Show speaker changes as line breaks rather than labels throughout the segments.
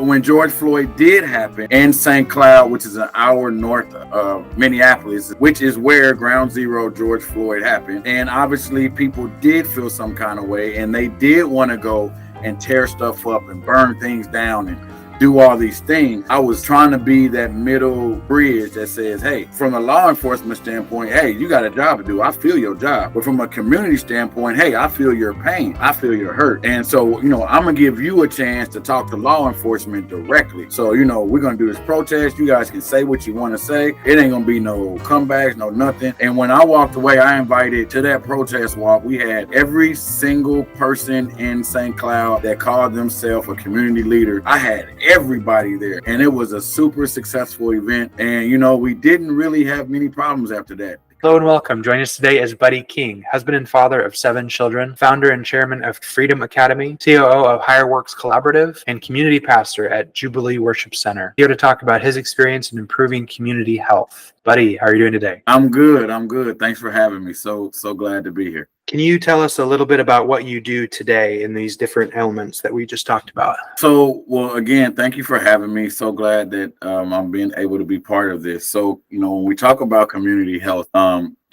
when George Floyd did happen in St. Cloud, which is an hour north of Minneapolis, which is where ground zero George Floyd happened. And obviously people did feel some kind of way, and they did want to go and tear stuff up and burn things down and do all these things. I was trying to be that middle bridge that says, hey, from a law enforcement standpoint, hey, you got a job to do. I feel your job. But from a community standpoint, hey, I feel your pain. I feel your hurt. And so, I'm going to give you a chance to talk to law enforcement directly. So, we're going to do this protest. You guys can say what you want to say. It ain't going to be no comebacks, no nothing. And when I walked away, I invited to that protest walk, we had every single person in St. Cloud that called themselves a community leader. I had everybody there, and it was a super successful event. And we didn't really have many problems after that.
Hello and welcome. Joining us today is Buddy King, husband and father of 7 children, founder and chairman of Freedom Academy, COO of Higher Works Collaborative, and community pastor at Jubilee Worship Center. Here to talk about his experience in improving community health. Buddy, how are you doing today?
I'm good. Thanks for having me. So glad to be here.
Can you tell us a little bit about what you do today in these different elements that we just talked about?
So, well, again, thank you for having me. So glad that I'm being able to be part of this. So, when we talk about community health,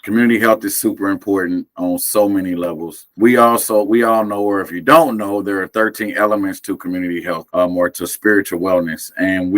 community health is super important on so many levels. We all know, or if you don't know, there are 13 elements to community health, or to spiritual wellness. And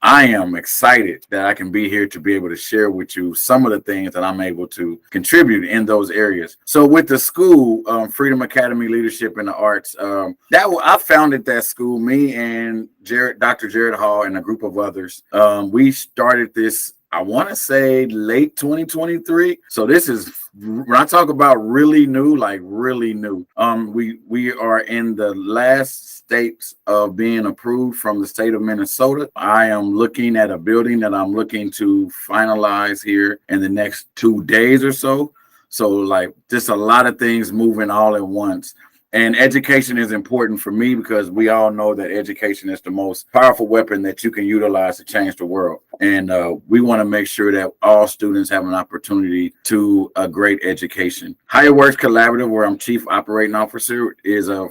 I am excited that I can be here to be able to share with you some of the things that I'm able to contribute in those areas. So with the school, Freedom Academy Leadership in the Arts, I founded that school, me and Dr. Jared Hall and a group of others. We started this, I want to say late 2023. So this is, when I talk about really new, like really new. We are in the last states of being approved from the state of Minnesota. I am looking at a building that I'm looking to finalize here in the next 2 days or so. So like just a lot of things moving all at once. And education is important for me because we all know that education is the most powerful weapon that you can utilize to change the world. And we want to make sure that all students have an opportunity to a great education. Higher Works Collaborative, where I'm chief operating officer, is a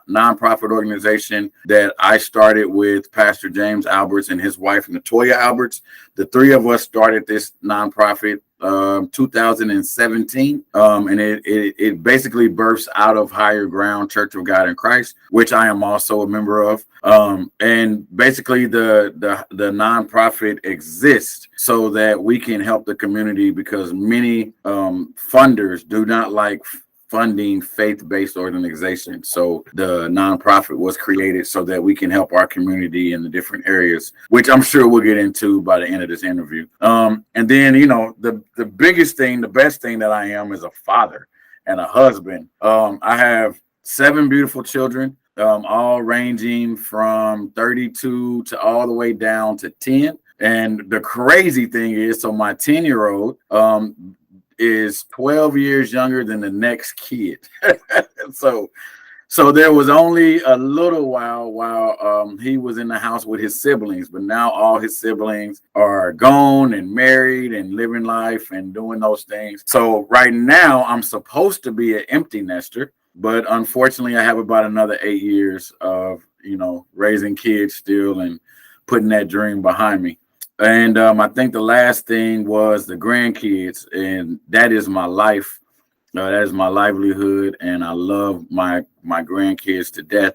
nonprofit organization that I started with Pastor James Alberts and his wife, Natoya Alberts. The three of us started this nonprofit 2017, and it basically births out of Higher Ground Church of God in Christ, which I am also a member of. And basically the nonprofit exists so that we can help the community, because many funders do not like funding faith-based organizations. So the nonprofit was created so that we can help our community in the different areas, which I'm sure we'll get into by the end of this interview. And then, the biggest thing, the best thing that I am is a father and a husband. I have 7 beautiful children, all ranging from 32 to all the way down to 10. And the crazy thing is, so my 10-year-old, is 12 years younger than the next kid. So there was only a little while he was in the house with his siblings, but now all his siblings are gone and married and living life and doing those things. So right now I'm supposed to be an empty nester, but unfortunately I have about another 8 years of, raising kids still and putting that dream behind me. And I think the last thing was the grandkids, and that is my life. That is my livelihood, and I love my grandkids to death.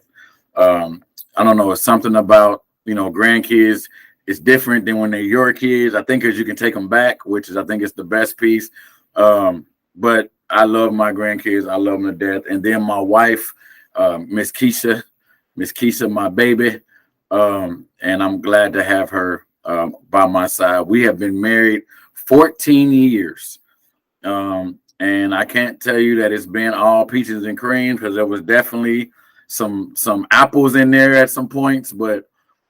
I don't know, it's something about, grandkids. It's different than when they're your kids. I think because you can take them back, which is, I think it's the best piece. But I love my grandkids. I love them to death. And then my wife, Miss Keisha, my baby, and I'm glad to have her by my side. We have been married 14 years. And I can't tell you that it's been all peaches and cream, because there was definitely some apples in there at some points, but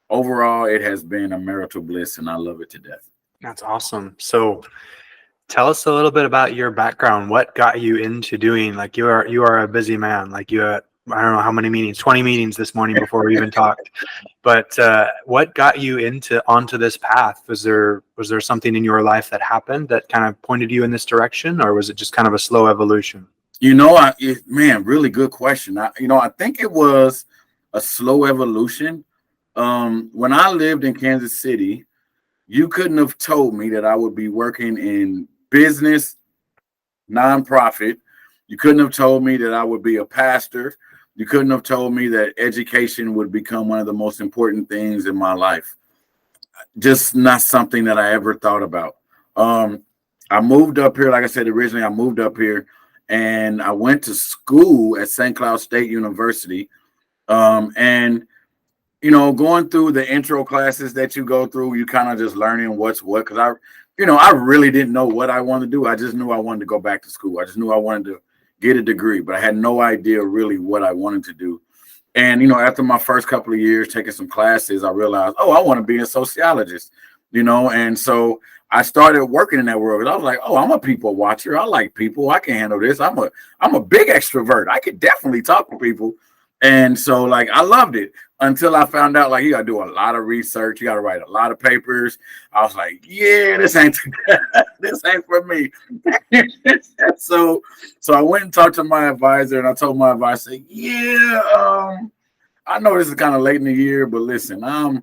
overall it has been a marital bliss, and I love it to death.
That's awesome. So tell us a little bit about your background. What got you into doing, like, you are a busy man, like you had, I don't know how many meetings, 20 meetings this morning before we even talked. But what got you onto this path? Was there something in your life that happened that kind of pointed you in this direction, or was it just kind of a slow evolution?
Man, really good question. I think it was a slow evolution, When I lived in Kansas City, you couldn't have told me that I would be working in business, nonprofit. You couldn't have told me that I would be a pastor. You couldn't have told me that education would become one of the most important things in my life. Just not something that I ever thought about. Um, I moved up here, like I said originally, I moved up here and I went to school at St. Cloud State University. And going through the intro classes that you go through, you kind of just learning what's what. Because I really didn't know what I wanted to do. I just knew I wanted to go back to school. I just knew I wanted to get a degree, but I had no idea really what I wanted to do. And after my first couple of years taking some classes, I realized, oh, I want to be a sociologist. And so I started working in that world. I was like, oh, I'm a people watcher. I like people. I can handle this. I'm a big extrovert. I could definitely talk to people. And so like I loved it until I found out like you gotta do a lot of research, you gotta write a lot of papers. I was like, yeah, this ain't this ain't for me. So I went and talked to my advisor and I told my advisor, yeah, I know this is kind of late in the year, but listen, I'm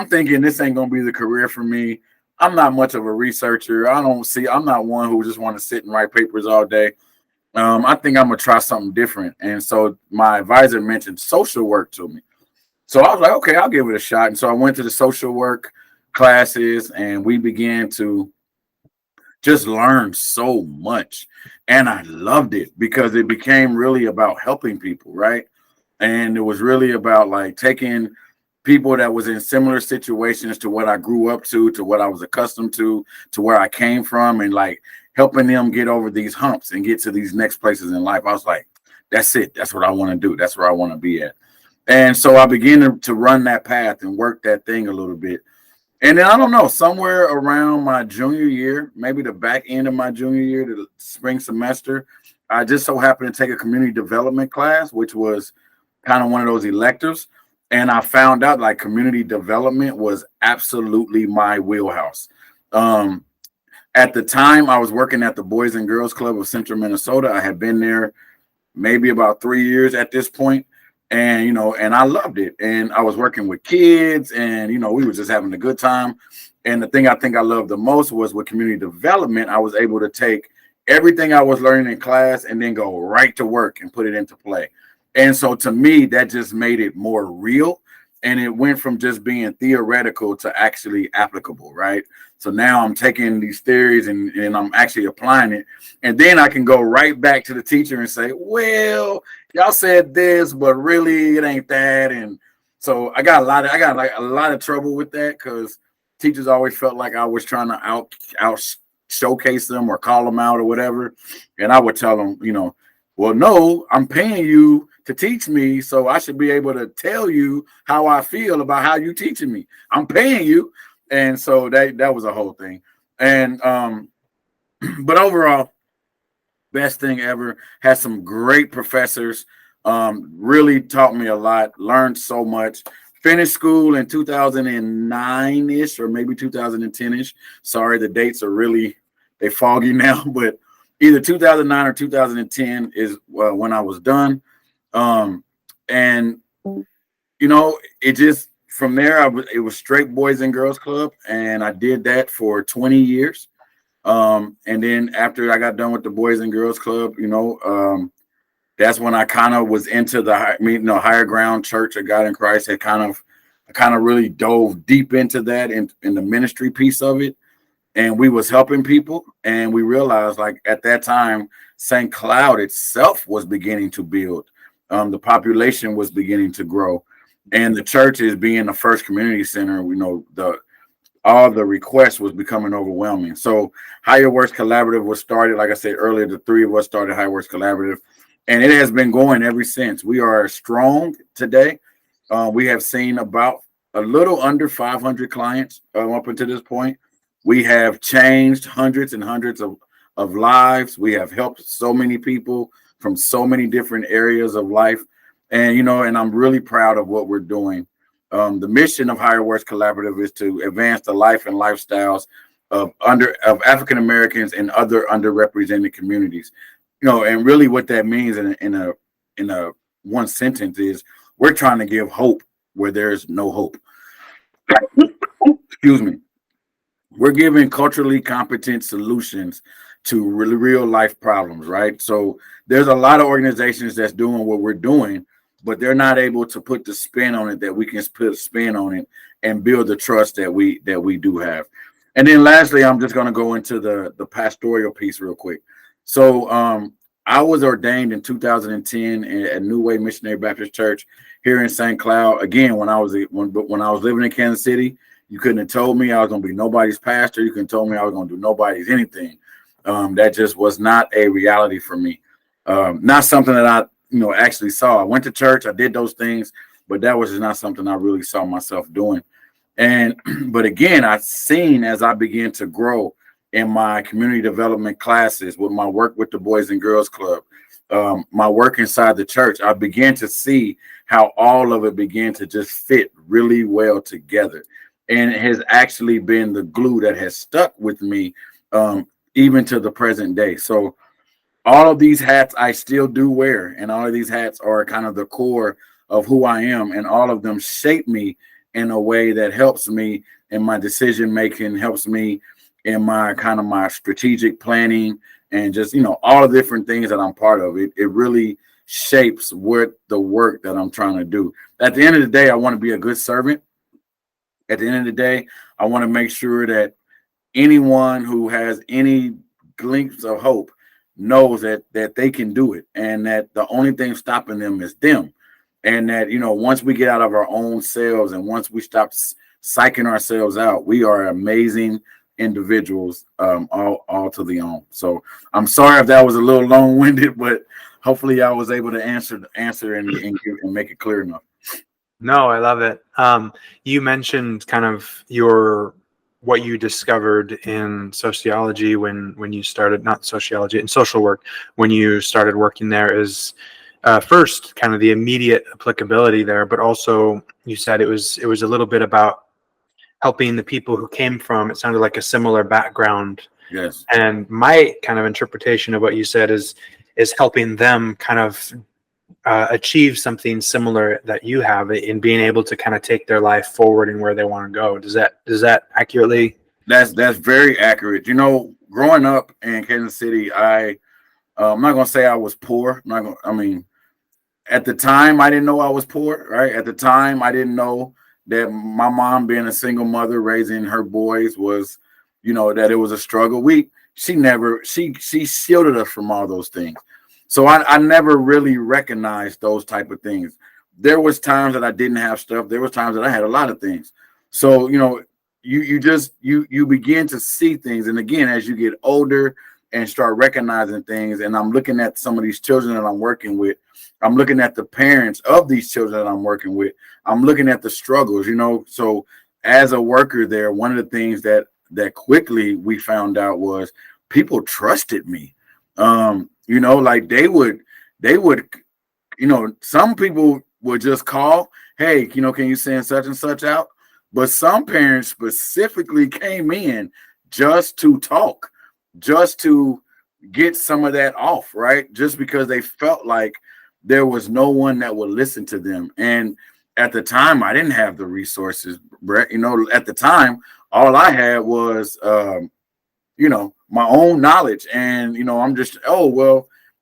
thinking this ain't gonna be the career for me. I'm not much of a researcher. I'm not one who just want to sit and write papers all day. I think I'm gonna try something different. And so my advisor mentioned social work to me. So I was like, okay, I'll give it a shot. And so I went to the social work classes and we began to just learn so much. And I loved it because it became really about helping people, right? And it was really about like taking people that was in similar situations to what I grew up to what I was accustomed to where I came from, and like helping them get over these humps and get to these next places in life. I was like, that's it. That's what I want to do. That's where I want to be at. And so I began to run that path and work that thing a little bit. And then I don't know, somewhere around my junior year, maybe the back end of my junior year, the spring semester, I just so happened to take a community development class, which was kind of one of those electives. And I found out like community development was absolutely my wheelhouse. Um, at the time, I was working at the Boys and Girls Club of Central Minnesota. I had been there maybe about 3 years at this point, and and I loved it. And I was working with kids, and we were just having a good time. And the thing I think I loved the most was with community development. I was able to take everything I was learning in class and then go right to work and put it into play. And so to me, that just made it more real. And it went from just being theoretical to actually applicable, right? So now I'm taking these theories and I'm actually applying it. And then I can go right back to the teacher and say, well, y'all said this, but really it ain't that. And so I got like a lot of trouble with that because teachers always felt like I was trying to out showcase them or call them out or whatever. And I would tell them, well, no, I'm paying you to teach me, so I should be able to tell you how I feel about how you teaching me. I'm paying you. And so that was a whole thing. And but overall, best thing ever. Had some great professors. Really taught me a lot, learned so much. Finished school in 2009-ish or maybe 2010-ish. Sorry, the dates are really they foggy now, but either 2009 or 2010 is when I was done. And it just from there it was straight Boys and Girls Club, and I did that for 20 years. And then after I got done with the Boys and Girls Club, that's when I kind of was into the higher ground church of God in Christ. I kind of really dove deep into that in the ministry piece of it. And we was helping people, and we realized like at that time, St. Cloud itself was beginning to build. The population was beginning to grow, and the church is being the first community center. All the requests was becoming overwhelming. So Higher Works Collaborative was started. Like I said earlier, the three of us started Higher Works Collaborative, and it has been going ever since. We are strong today. We have seen about a little under 500 clients up until this point. We have changed hundreds and hundreds of lives. We have helped so many people from so many different areas of life. And, and I'm really proud of what we're doing. The mission of Higher Works Collaborative is to advance the life and lifestyles of African Americans and other underrepresented communities. And really what that means in a one sentence is we're trying to give hope where there's no hope. Excuse me. We're giving culturally competent solutions to real life problems, right? So there's a lot of organizations that's doing what we're doing, but they're not able to put the spin on it that we can put a spin on it and build the trust that we do have. And then lastly, I'm just going to go into the pastoral piece real quick. So I was ordained in 2010 at New Way Missionary Baptist Church here in St. Cloud. Again, when I was living in Kansas City, you couldn't have told me I was going to be nobody's pastor. You couldn't have told me I was going to do nobody's anything. That just was not a reality for me. Not something that I, actually saw. I went to church. I did those things, but that was just not something I really saw myself doing. And, but again, I've seen as I began to grow in my community development classes with my work with the Boys and Girls Club, my work inside the church, I began to see how all of it began to just fit really well together. And it has actually been the glue that has stuck with me even to the present day. So all of these hats I still do wear, and all of these hats are kind of the core of who I am, and all of them shape me in a way that helps me in my decision making, helps me in my kind of my strategic planning, and just, all the different things that I'm part of. It really shapes what the work that I'm trying to do. At the end of the day, I want to be a good servant. At the end of the day, I want to make sure that anyone who has any glimpse of hope knows that they can do it, and that the only thing stopping them is them. And that, once we get out of our own selves and once we stop psyching ourselves out, we are amazing individuals, all to the own. So I'm sorry if that was a little long-winded, but hopefully I was able to answer and make it clear enough.
No, I love it. You mentioned kind of what you discovered in sociology when you started, not sociology, in social work, when you started working there, is first kind of the immediate applicability there, but also you said it was a little bit about helping the people who came from, it sounded like, a similar background.
Yes.
And my kind of interpretation of what you said is helping them kind of achieve something similar that you have in being able to kind of take their life forward and where they want to go. Does that accurately?
That's very accurate. Growing up in Kansas City, I'm not gonna say I was poor. At the time, I didn't know I was poor. Right at the time, I didn't know that my mom, being a single mother raising her boys, was, that it was a struggle. She shielded us from all those things. So I never really recognized those type of things. There was times that I didn't have stuff. There was times that I had a lot of things. So, you begin to see things. And again, as you get older and start recognizing things, and I'm looking at some of these children that I'm working with, I'm looking at the parents of these children that I'm working with, I'm looking at the struggles, So as a worker there, one of the things that quickly we found out was people trusted me. Like they would, some people would just call, hey, can you send such and such out? But some parents specifically came in just to talk, just to get some of that off, right? Just because they felt like there was no one that would listen to them. And at the time, I didn't have the resources, Brett. At the time, all I had was, my own knowledge. And, I'm just,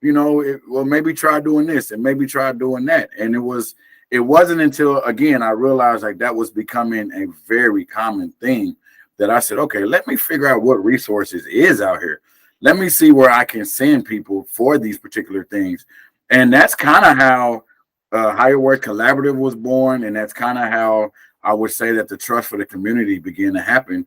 maybe try doing this and maybe try doing that. And it wasn't until, again, I realized like that was becoming a very common thing that I said, okay, let me figure out what resources is out here. Let me see where I can send people for these particular things. And that's kind of how Higher Work Collaborative was born. And that's kind of how I would say that the trust for the community began to happen,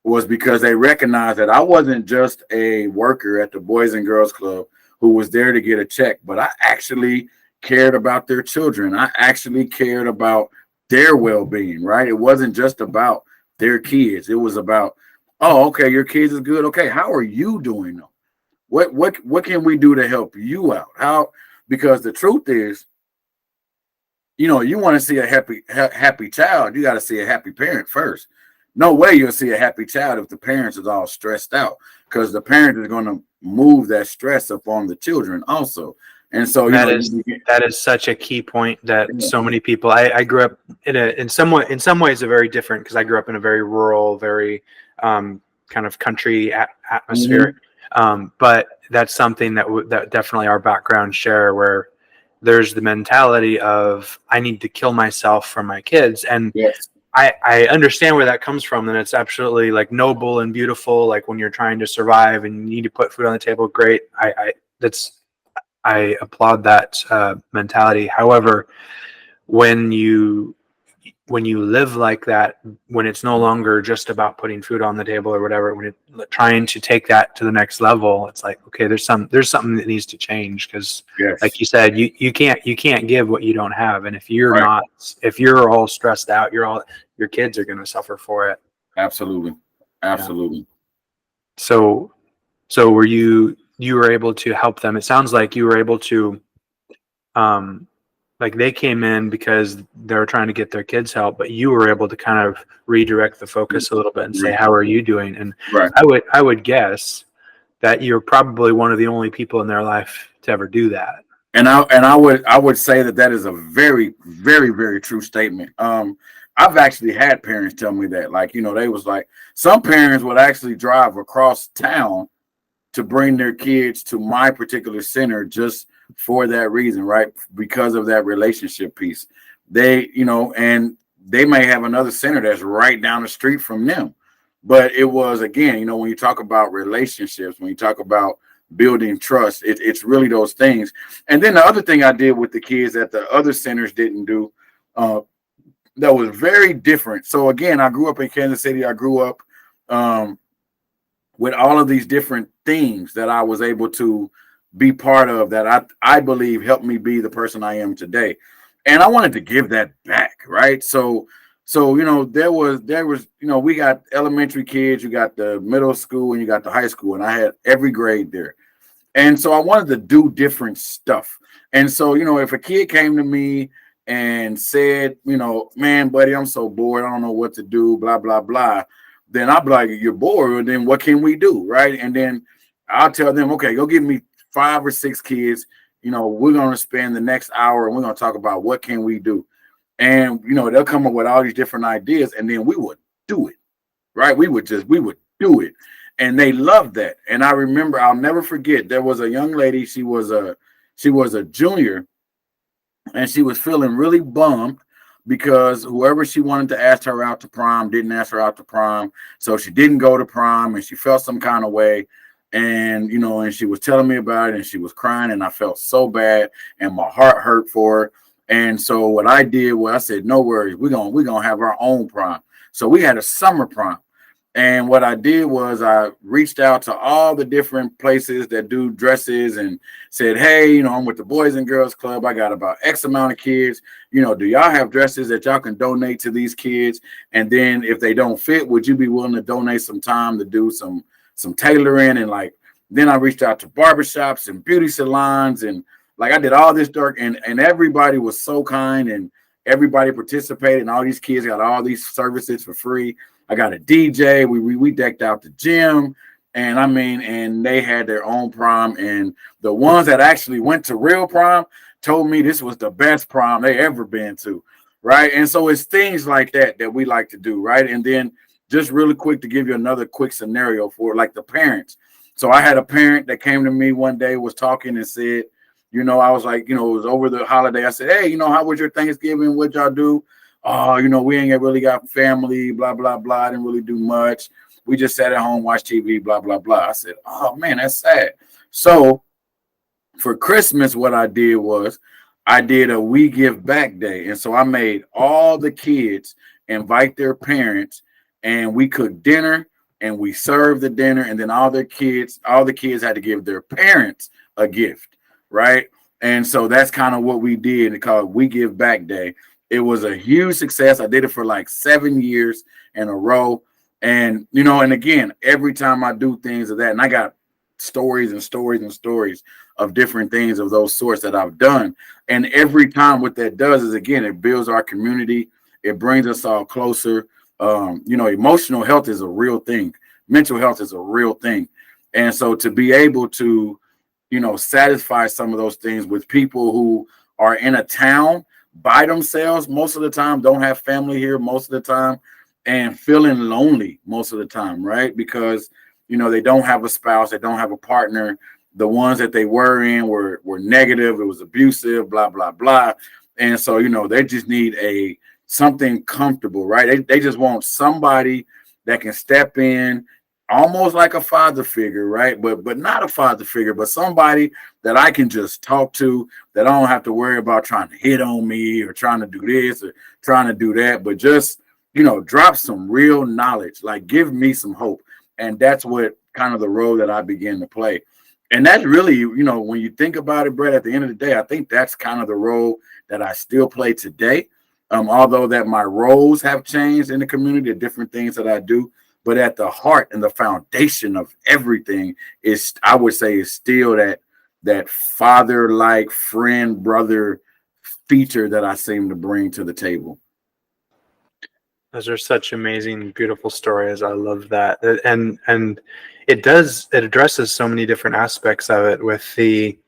was because they recognized that I wasn't just a worker at the Boys and Girls Club who was there to get a check, but I actually cared about their children. I actually cared about their well-being, right? It wasn't just about their kids. It was about, oh, okay, your kids is good. Okay, how are you doing though? What can we do to help you out? How? Because the truth is, you want to see a happy child, you got to see a happy parent first. No way you'll see a happy child if the parents is all stressed out, because the parent is going to move that stress upon the children also. And so,
That is such a key point that so many people. I grew up in some ways a very different, because I grew up in a very rural, very kind of country atmosphere.
Mhm.
But that's something that definitely our backgrounds share, where there's the mentality of I need to kill myself for my kids, and
Yes.
I understand where that comes from, and it's absolutely like noble and beautiful. Like when you're trying to survive and you need to put food on the table, great. That's I applaud that mentality. However, when you live like that, when it's no longer just about putting food on the table or whatever, when you're trying to take that to the next level, it's like, okay, there's something that needs to change, because
Yes.
like you said, you can't give what you don't have. And
Right.
if you're all stressed out, your kids are going to suffer for it.
Absolutely.
Yeah.
Absolutely.
So were you were able to help them? It sounds like you were able to, um, like they came in because they were trying to get their kids help, but you were able to kind of redirect the focus a little bit and say, how are you doing? And
Right.
I would guess that you're probably one of the only people in their life to ever do that.
And I would say that is a very, very, very true statement. I've actually had parents tell me that, like, they was like, some parents would actually drive across town to bring their kids to my particular center just for that reason, right? Because of that relationship piece. And they may have another center that's right down the street from them. But it was, again, when you talk about relationships, when you talk about building trust, it's really those things. And then the other thing I did with the kids that the other centers didn't do, uh, that was very different. So again, I grew up in Kansas City. I grew up um, with all of these different things that I was able to be part of, that I believe helped me be the person I am today. And I wanted to give that back, right? So there was we got elementary kids, you got the middle school, and you got the high school, and I had every grade there. And so I wanted to do different stuff. And so, if a kid came to me and said, man, buddy, I'm so bored, I don't know what to do, blah, blah, blah, then I'll be like, you're bored, then what can we do? Right. And then I'll tell them, okay, go give me 5 or 6 kids. We're going to spend the next hour and we're going to talk about what can we do. And, they'll come up with all these different ideas, and then we would do it. Right. We would do it. And they loved that. And I remember, I'll never forget, there was a young lady, she was a junior, and she was feeling really bummed because whoever she wanted to ask her out to prom didn't ask her out to prom. So she didn't go to prom, and she felt some kind of way. And she was telling me about it, and she was crying, and I felt so bad, and my heart hurt for her. And so what I did was I said, no worries, we're gonna have our own prom. So we had a summer prom. And what I did was I reached out to all the different places that do dresses and said, hey, I'm with the Boys and Girls Club. I got about X amount of kids. Do y'all have dresses that y'all can donate to these kids? And then if they don't fit, would you be willing to donate some time to do some tailoring? And then I reached out to barbershops and beauty salons, and I did all this dark, and everybody was so kind, and everybody participated, and all these kids got all these services for free. I got a DJ. We decked out the gym, and they had their own prom. And the ones that actually went to real prom told me this was the best prom they ever been to, right? And so it's things like that we like to do, right? And then just really quick to give you another quick scenario for the parents. So I had a parent that came to me one day, was talking and said, I was like, it was over the holiday. I said, hey, how was your Thanksgiving? What'd y'all do? Oh, we ain't really got family, blah, blah, blah. I didn't really do much. We just sat at home, watched TV, blah, blah, blah. I said, oh, man, that's sad. So for Christmas, what I did was I did a We Give Back Day. And so I made all the kids invite their parents, and we cooked dinner, and we served the dinner. And then all the kids had to give their parents a gift, right? And so that's kind of what we did. It's called We Give Back Day. It was a huge success. I did it for 7 years in a row. And, and again, every time I do things of that, and I got stories and stories and stories of different things of those sorts that I've done. And every time what that does is, again, it builds our community. It brings us all closer. Emotional health is a real thing. Mental health is a real thing. And so to be able to satisfy some of those things with people who are in a town by themselves most of the time, don't have family here most of the time, and feeling lonely most of the time, right? Because, they don't have a spouse, they don't have a partner. The ones that they were in were negative, it was abusive, blah, blah, blah. And so, they just need something comfortable, right? They just want somebody that can step in almost like a father figure, right? But not a father figure, but somebody that I can just talk to, that I don't have to worry about trying to hit on me or trying to do this or trying to do that, but just, drop some real knowledge, like give me some hope. And that's what kind of the role that I began to play. And that's really, when you think about it, Brett, at the end of the day, I think that's kind of the role that I still play today. Although that my roles have changed in the community, the different things that I do, but at the heart and the foundation of everything is, I would say, is still that father-like friend, brother feature that I seem to bring to the table.
Those are such amazing, beautiful stories. I love that. And it addresses so many different aspects of it, with the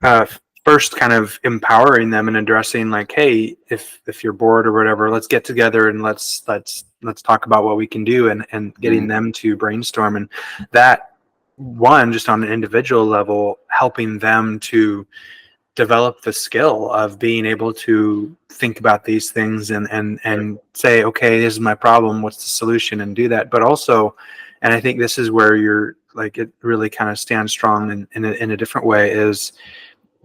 uh, first kind of empowering them and addressing, like, hey, if you're bored or whatever, let's get together and let's talk about what we can do, and getting them to brainstorm. And that one, just on an individual level, helping them to develop the skill of being able to think about these things and say, okay, this is my problem, what's the solution, and do that. But also, and I think this is where you're like, it really kind of stands strong in a different way, is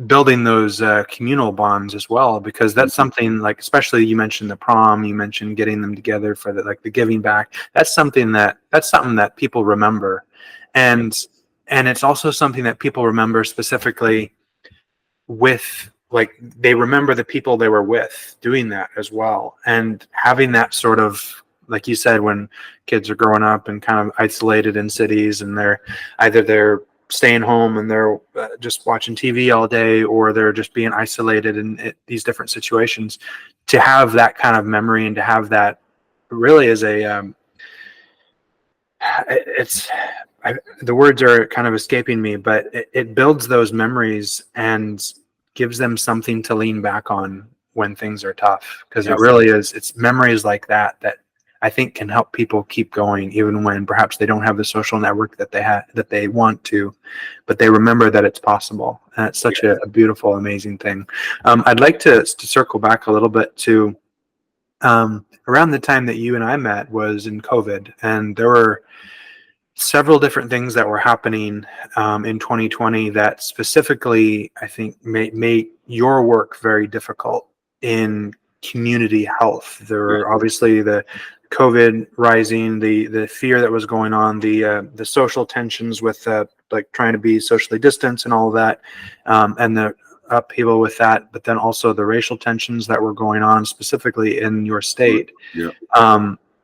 building those communal bonds as well, because that's something, like, especially you mentioned the prom, you mentioned getting them together for the giving back. That's something that people remember, and it's also something that people remember specifically with, like, they remember the people they were with doing that as well. And having that sort of, like you said, when kids are growing up and kind of isolated in cities, and they're staying home and they're just watching TV all day, or they're just being isolated in these different situations, to have that kind of memory and to have that really is the words are kind of escaping me, but it builds those memories and gives them something to lean back on when things are tough. Because it really is, it's memories like that I think can help people keep going, even when perhaps they don't have the social network that they want to, but they remember that it's possible. And it's such a beautiful, amazing thing. I'd like to circle back a little bit to around the time that you and I met was in COVID, and there were several different things that were happening in 2020 that specifically, I think, made your work very difficult in community health. There were obviously the COVID rising, the fear that was going on, the social tensions with like trying to be socially distanced and all of that, and the upheaval with that, but then also the racial tensions that were going on specifically in your state.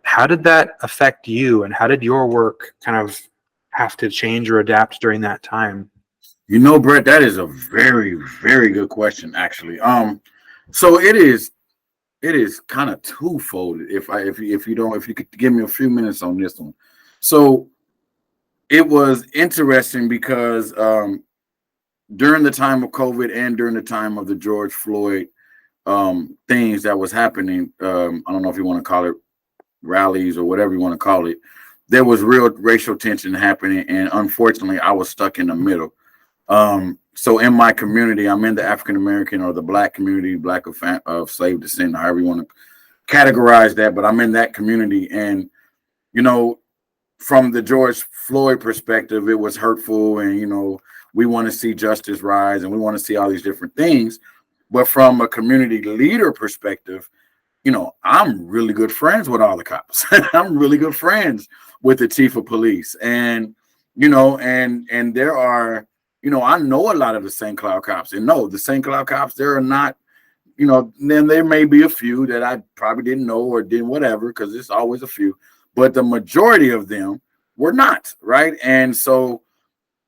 How did that affect you, and how did your work kind of have to change or adapt during that time?
Brett, that is a very, very good question, actually. So it is kind of twofold. If you could give me a few minutes on this one. So it was interesting because during the time of COVID and during the time of the George Floyd things that was happening, I don't know if you want to call it rallies or whatever you want to call it, there was real racial tension happening, and unfortunately I was stuck in the middle. So in my community, I'm in the African American or the Black community, Black of slave descent, however you want to categorize that, but I'm in that community. And from the George Floyd perspective, it was hurtful, and we want to see justice rise and we want to see all these different things. But from a community leader perspective, I'm really good friends with all the cops. I'm really good friends with the chief of police. And, and there are, I know a lot of the St. Cloud cops. And no, the St. Cloud cops, there are not, then there may be a few that I probably didn't know or didn't whatever, because there's always a few. But the majority of them were not, right? And so,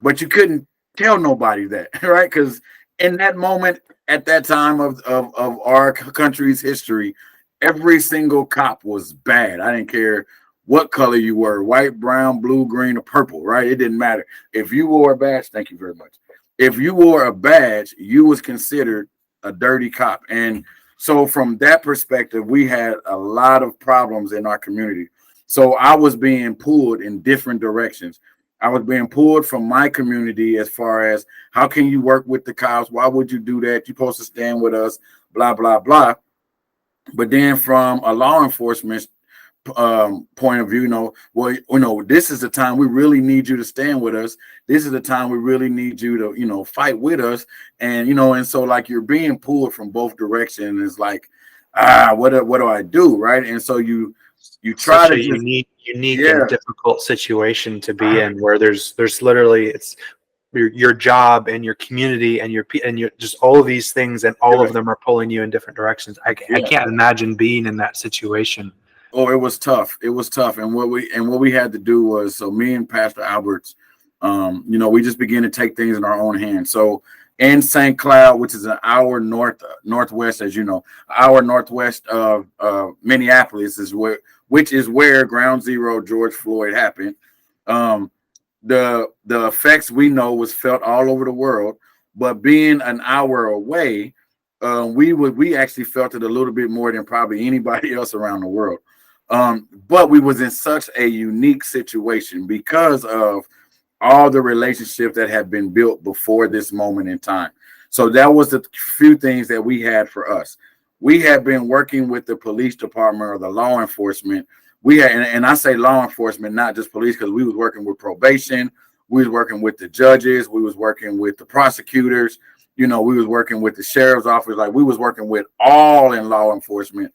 but you couldn't tell nobody that, right? Because in that moment, at that time of our country's history, every single cop was bad. I didn't care what color you were, white, brown, blue, green, or purple, right? It didn't matter. If you wore a badge, thank you very much. if you wore a badge, you was considered a dirty cop. And so from that perspective, we had a lot of problems in our community. So I was being pulled in different directions. I was being pulled from my community as far as how can you work with the cops? Why would you do that? You're supposed to stand with us, blah, blah, blah. But then from a law enforcement point of view, well, this is the time we really need you to stand with us. This is the time we really need you to, fight with us. And, and so like you're being pulled from both directions. It's like, what do I do? Right. And so you try
Such
to
a
just,
unique
yeah,
and difficult situation to be in, where there's literally, it's your job and your community and your just all of these things, and all
yeah,
of them are pulling you in different directions. I
yeah.
can't imagine being in that situation.
Oh, it was tough. It was tough. And what we had to do was, so me and Pastor Alberts, we just began to take things in our own hands. So in St. Cloud, which is an hour northwest, as you know, hour northwest of Minneapolis, which is where Ground Zero George Floyd happened. The effects we know was felt all over the world, but being an hour away, we actually felt it a little bit more than probably anybody else around the world. But we was in such a unique situation because of all the relationships that had been built before this moment in time. So that was the few things that we had for us. We had been working with the police department or the law enforcement. We had, and I say law enforcement, not just police, because we was working with probation. We was working with the judges. We was working with the prosecutors. We was working with the sheriff's office. Like we was working with all in law enforcement,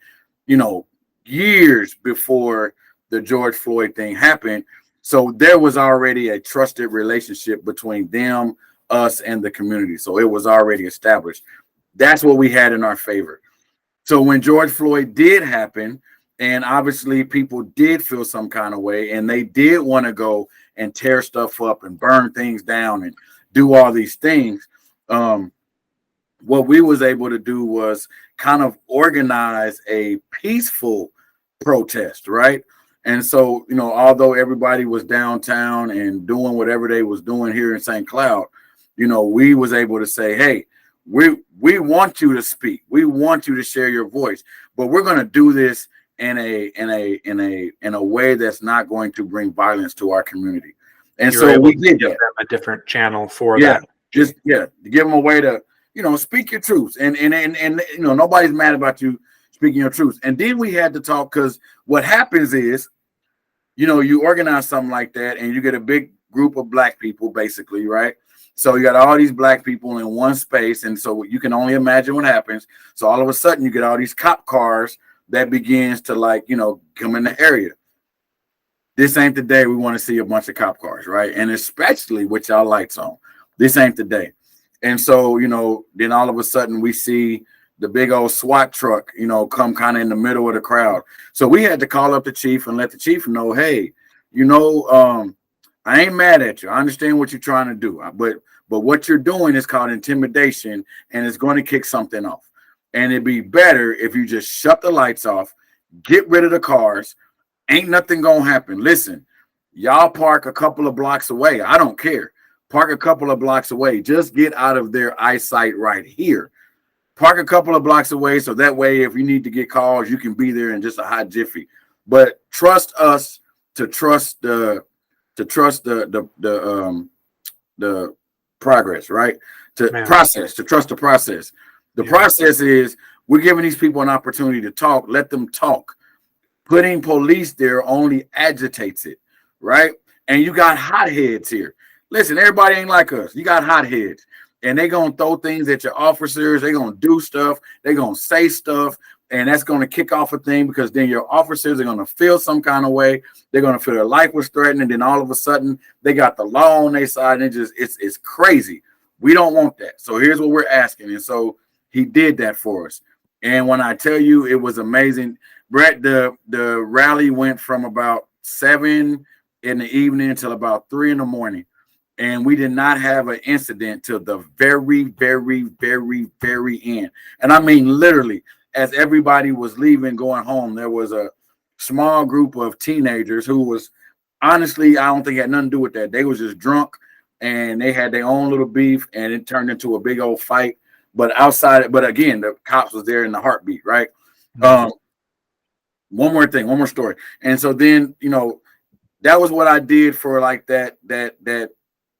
years before the George Floyd thing happened. So there was already a trusted relationship between them, us, and the community. So it was already established. That's what we had in our favor. So when George Floyd did happen, and obviously people did feel some kind of way, and they did want to go and tear stuff up and burn things down and do all these things. What we was able to do was kind of organize a peaceful protest, right? And so, although everybody was downtown and doing whatever they was doing here in St. Cloud, we was able to say, hey, we want you to speak. We want you to share your voice, but we're going to do this in a way that's not going to bring violence to our community. And
You're
so
able
we
to
did
give
that.
them a different channel for
Yeah,
that.
just to give them a way to, speak your truths. And nobody's mad about you speaking your truths. And then we had to talk, because what happens is, you organize something like that and you get a big group of black people, basically, right? So you got all these black people in one space. And so you can only imagine what happens. So all of a sudden you get all these cop cars that begins to come in the area. This ain't the day we want to see a bunch of cop cars, right? And especially with y'all lights on. This ain't the day. And so, then all of a sudden we see the big old SWAT truck, come kind of in the middle of the crowd. So we had to call up the chief and let the chief know, hey, I ain't mad at you. I understand what you're trying to do, but what you're doing is called intimidation, and it's going to kick something off. And it'd be better if you just shut the lights off, get rid of the cars. Ain't nothing gonna happen. Listen, y'all park a couple of blocks away. I don't care. Park a couple of blocks away. Just get out of their eyesight right here. Park a couple of blocks away, so that way, if you need to get calls, you can be there in just a hot jiffy. But trust us to trust the progress, right? To trust the process. The process is we're giving these people an opportunity to talk. Let them talk. Putting police there only agitates it, right? And you got hotheads here. Listen, everybody ain't like us. You got hotheads. And they're going to throw things at your officers. They're going to do stuff. They're going to say stuff. And that's going to kick off a thing, because then your officers are going to feel some kind of way. They're going to feel their life was threatened. And then all of a sudden, they got the law on their side. And it's crazy. We don't want that. So here's what we're asking. And so he did that for us. And when I tell you, it was amazing. Brett, the rally went from about 7 in the evening until about 3 in the morning. And we did not have an incident till the very, very, very, very end. And I mean, literally, as everybody was leaving, going home, there was a small group of teenagers who was, honestly, I don't think had nothing to do with that. They was just drunk. and they had their own little beef, and it turned into a big old fight. But again, the cops was there in the heartbeat, right? Um, one more thing, one more story. And so then, that was what I did for like that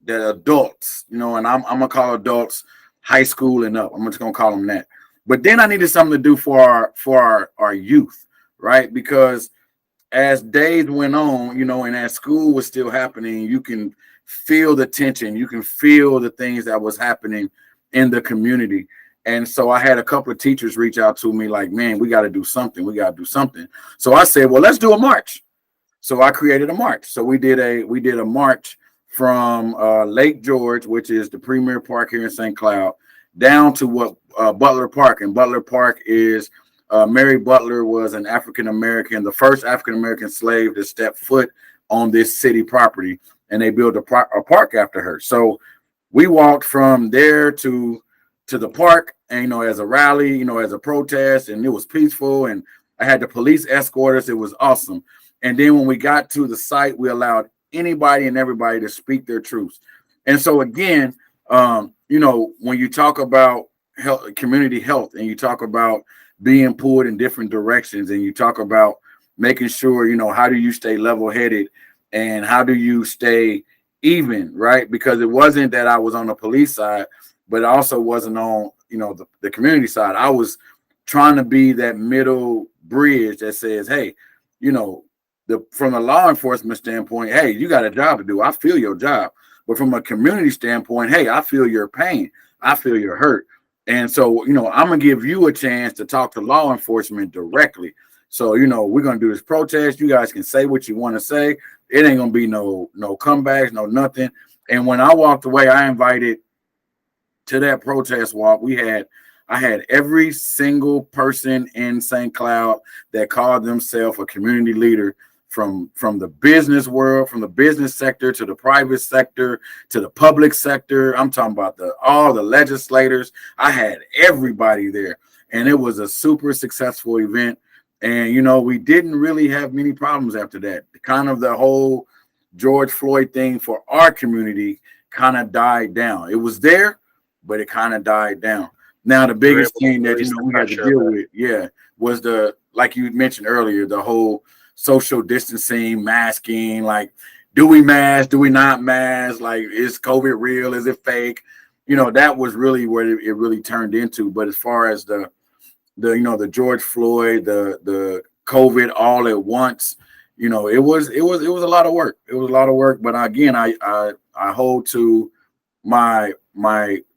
adults, and I'm gonna call adults high school and up. I'm just gonna call them that. But then I needed something to do for our youth, right? Because as days went on, and as school was still happening, you can feel the tension, you can feel the things that was happening in the community. And so I had a couple of teachers reach out to me like, man, we got to do something. We got to do something. So I said, well, let's do a march. So I created a march. So we did a march from Lake George, which is the premier park here in St. Cloud, down to Butler Park. And Butler Park is Mary Butler was an African American, the first African American slave to step foot on this city property, and they built a park after her. So we walked from there to the park, and as a rally, as a protest, and it was peaceful. And I had the police escort us. It was awesome. And then when we got to the site, we allowed anybody and everybody to speak their truths. And so again, when you talk about health, community health, and you talk about being pulled in different directions, and you talk about making sure, how do you stay level-headed and how do you stay even, right? Because it wasn't that I was on the police side, but it also wasn't on, the community side. I was trying to be that middle bridge that says, hey, from a law enforcement standpoint, hey, you got a job to do. I feel your job. But from a community standpoint, hey, I feel your pain. I feel your hurt. And so, I'm going to give you a chance to talk to law enforcement directly. So, we're going to do this protest. You guys can say what you want to say. It ain't going to be no comebacks, no nothing. And when I walked away, I invited to that protest walk. I had every single person in St. Cloud that called themselves a community leader, from the business world, from the business sector to the private sector to the public sector. I'm talking about all the legislators. I had everybody there, and it was a super successful event. And we didn't really have many problems after that. Kind of the whole George Floyd thing for our community kind of died down. It was there, but it kind of died down. Now the biggest thing that we had to deal with, was like you mentioned earlier, the whole social distancing, masking. Like, do we mask? Do we not mask? Like, is COVID real? Is it fake? That was really what it really turned into. But as far as the George Floyd, the COVID all at once, it was a lot of work. It was a lot of work. But again, I hold to my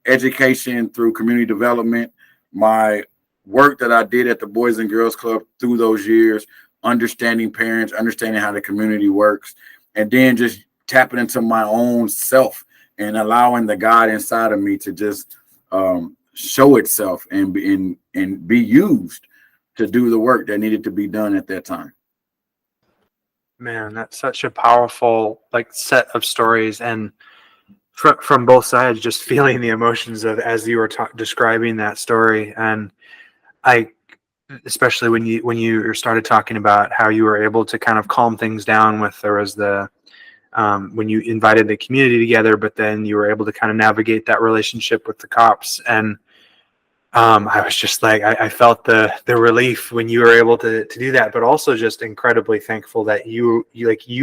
education through community development, my work that I did at the Boys and Girls Club through those years, understanding parents, understanding how the community works, and then just tapping into my own self and allowing the God inside of me to just show itself and be used to do the work that needed to be done at that time.
Man, that's such a powerful set of stories, and from both sides, just feeling the emotions of as you were describing that story. And especially when you started talking about how you were able to kind of calm things down there was when you invited the community together, but then you were able to kind of navigate that relationship with the cops. And I was just like, I felt the relief when you were able to do that, but also just incredibly thankful that you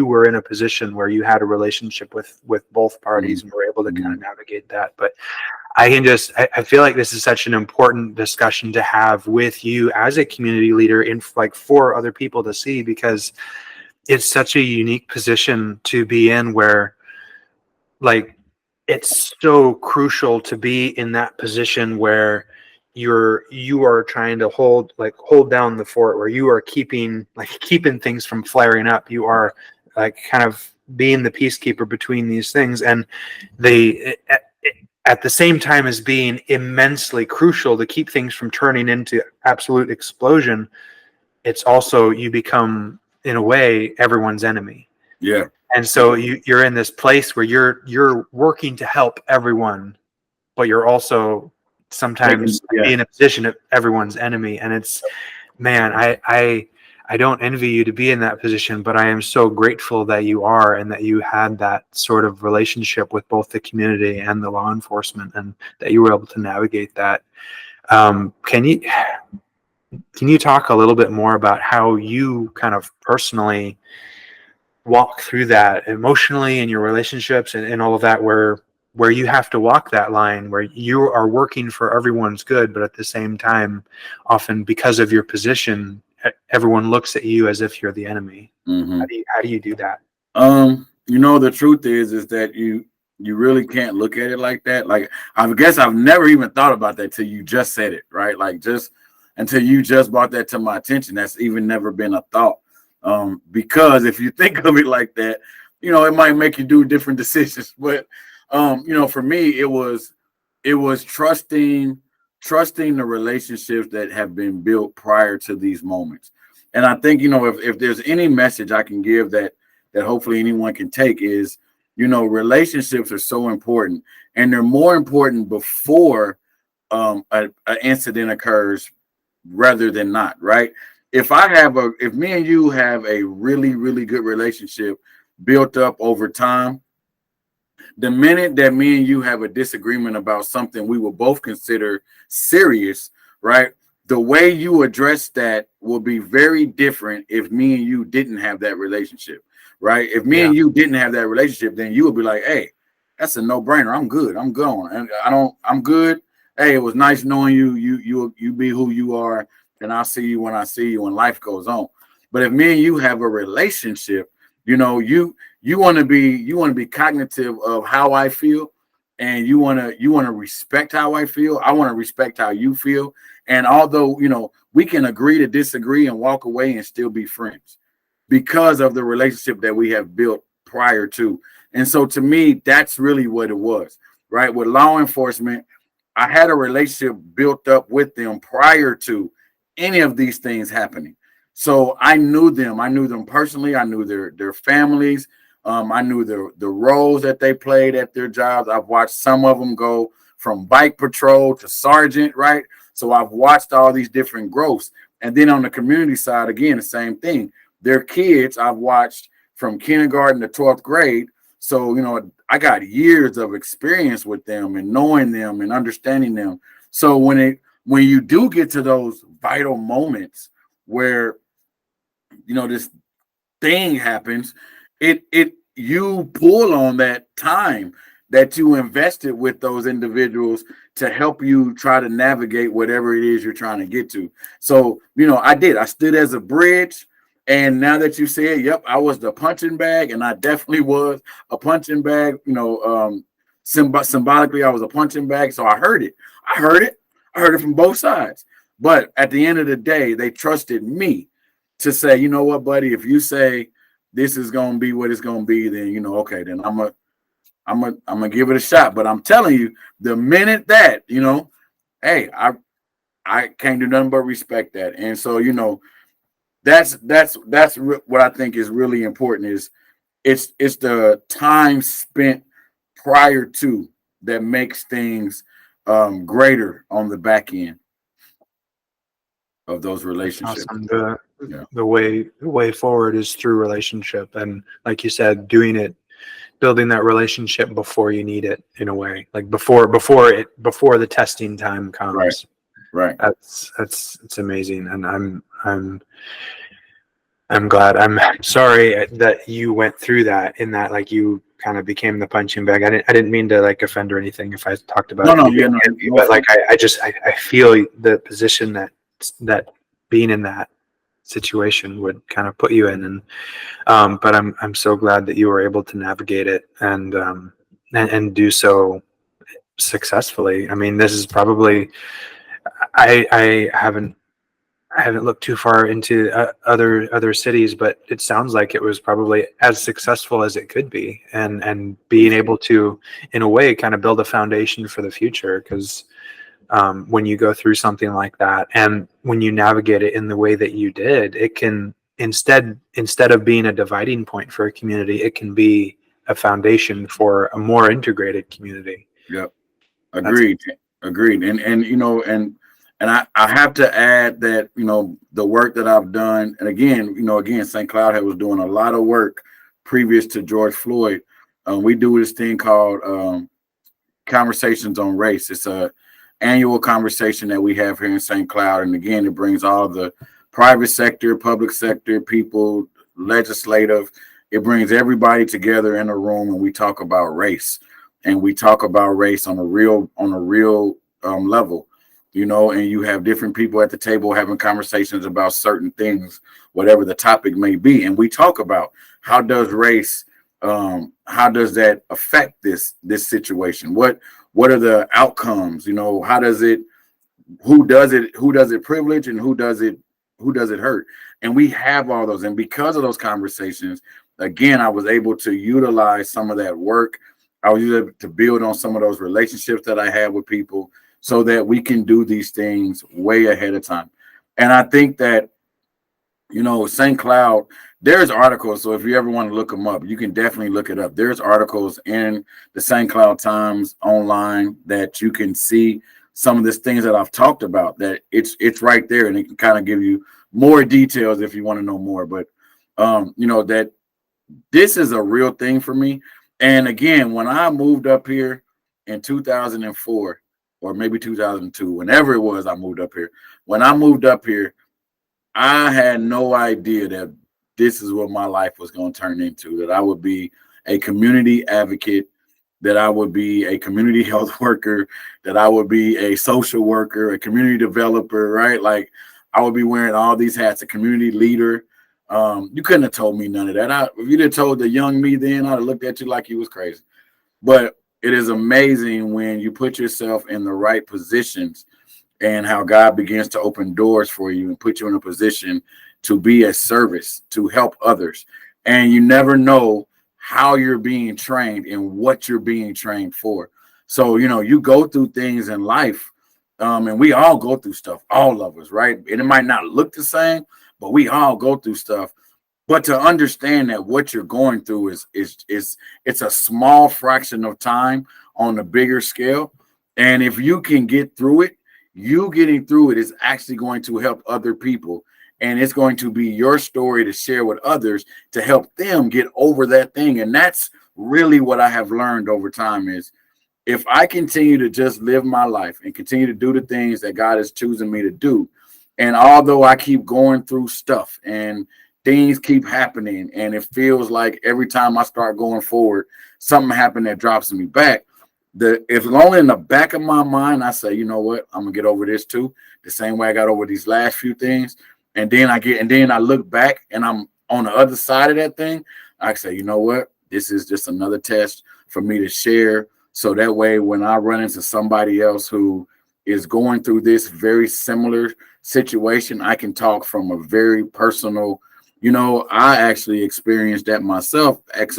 were in a position where you had a relationship with both parties and were able to kind of navigate that. But I feel like this is such an important discussion to have with you as a community leader for other people to see, because it's such a unique position to be in where it's so crucial to be in that position where you are trying to hold down the fort, where you are keeping things from flaring up. You are kind of being the peacekeeper between these things, and at the same time as being immensely crucial to keep things from turning into absolute explosion, it's also, you become, in a way, everyone's enemy.
Yeah.
And so you're in this place where you're working to help everyone, but you're also sometimes in a position of everyone's enemy. And it's, man, I I don't envy you to be in that position, but I am so grateful that you are, and that you had that sort of relationship with both the community and the law enforcement, and that you were able to navigate that. Can you talk a little bit more about how you kind of personally walk through that emotionally in your relationships, and all of that, where you have to walk that line where you are working for everyone's good, but at the same time, often because of your position, everyone looks at you as if you're the enemy.
Hmm.
How do you do that?
The truth is that you really can't look at it like that. Like, I guess I've never even thought about that till you just said it, right? Like, just until you just brought that to my attention. That's even never been a thought. Because if you think of it like that, it might make you do different decisions. But for me, it was trusting the relationships that have been built prior to these moments. And I think, if there's any message I can give that hopefully anyone can take is, relationships are so important, and they're more important before an incident occurs rather than not, right? If me and you have a really, really good relationship built up over time, the minute that me and you have a disagreement about something we will both consider serious, right? The way you address that will be very different if me and you didn't have that relationship, right? If me
Yeah.
and you didn't have that relationship, then you would be like, hey, that's a no-brainer. I'm good. I'm going. And I'm good. Hey, it was nice knowing you. You be who you are, and I'll see you when I see you, and life goes on. But if me and you have a relationship, you want to be cognitive of how I feel, and you want to respect how I feel. I want to respect how you feel. And although, we can agree to disagree and walk away and still be friends because of the relationship that we have built prior to. And so to me, that's really what it was, right? With law enforcement, I had a relationship built up with them prior to any of these things happening. So I knew them. I knew them personally. I knew their families. I knew the roles that they played at their jobs. I've watched some of them go from bike patrol to sergeant, right? So I've watched all these different growths. And then on the community side, again, the same thing. Their kids I've watched from kindergarten to 12th grade. So, I got years of experience with them and knowing them and understanding them. So when you do get to those vital moments where, this thing happens, you pull on that time that you invested with those individuals to help you try to navigate whatever it is you're trying to get to. So, I stood as a bridge. And now that you say it, yep, I was the punching bag, and I definitely was a punching bag. Symbolically, I was a punching bag. So I heard it. I heard it from both sides. But at the end of the day, they trusted me to say, you know what, buddy, if you say this is gonna be what it's gonna be, then okay, then I'm gonna give it a shot. But I'm telling you, the minute that hey, I can't do nothing but respect that. And so that's what I think is really important. Is it's the time spent prior to that makes things greater on the back end of those relationships.
Awesome.
Yeah.
The way forward is through relationship, and like you said, building that relationship before you need it, in a way, like before the testing time comes.
Right.
It's amazing, and I'm glad. I'm sorry that you went through that, in that, like, you kind of became the punching bag. I didn't mean to, like, offend or anything if I talked about
No,
you being
no,
envy, but like I feel the position that being in that situation would kind of put you in. And but I'm so glad that you were able to navigate it, and do so successfully. I mean, this is probably, I haven't looked too far into other cities, but it sounds like it was probably as successful as it could be, and being able to, in a way, kind of build a foundation for the future. Because when you go through something like that, and when you navigate it in the way that you did, it can, instead of being a dividing point for a community, it can be a foundation for a more integrated community.
Yep.
That's
Agreed. And And I have to add that, the work that I've done, and again, St. Cloud was doing a lot of work previous to George Floyd. We do this thing called Conversations on Race. It's a annual conversation that we have here in St. Cloud. And again, it brings all the private sector, public sector, people, legislative. It brings everybody together in a room, and we talk about race. And we talk about race on a real level, and you have different people at the table having conversations about certain things, whatever the topic may be. And we talk about how does race, how does that affect this situation? What are the outcomes? How does it, who does it privilege, and who does it hurt? And we have all those. And because of those conversations, again, I was able to utilize some of that work. I was able to build on some of those relationships that I had with people so that we can do these things way ahead of time. And I think that, St. Cloud, there's articles. So if you ever want to look them up, you can definitely look it up. There's articles in the St. Cloud Times online that you can see some of these things that I've talked about, that it's right there, and it can kind of give you more details if you want to know more. But, that this is a real thing for me. And again, when I moved up here in 2004, or maybe 2002, whenever it was I moved up here, when I moved up here, I had no idea that this is what my life was going to turn into, that I would be a community advocate, that I would be a community health worker, that I would be a social worker, a community developer, right? Like, I would be wearing all these hats, a community leader. You couldn't have told me none of that. If you'd have told the young me then, I'd have looked at you like you was crazy. But it is amazing when you put yourself in the right positions, and how God begins to open doors for you and put you in a position to be a service, to help others. And you never know how you're being trained and what you're being trained for. So, you go through things in life, and we all go through stuff, all of us, right? And it might not look the same, but we all go through stuff. But to understand that what you're going through is it's a small fraction of time on a bigger scale. And if you can get through it, you getting through it is actually going to help other people. And it's going to be your story to share with others to help them get over that thing. And that's really what I have learned over time is, if I continue to just live my life and continue to do the things that God has chosen me to do, and although I keep going through stuff and things keep happening, and it feels like every time I start going forward, something happened that drops me back, if long in the back of my mind, I say, you know what, I'm gonna get over this too, the same way I got over these last few things. And then I look back and I'm on the other side of that thing. I say, you know what, this is just another test for me to share. So that way, when I run into somebody else who is going through this very similar situation, I can talk from a very personal, I actually experienced that myself X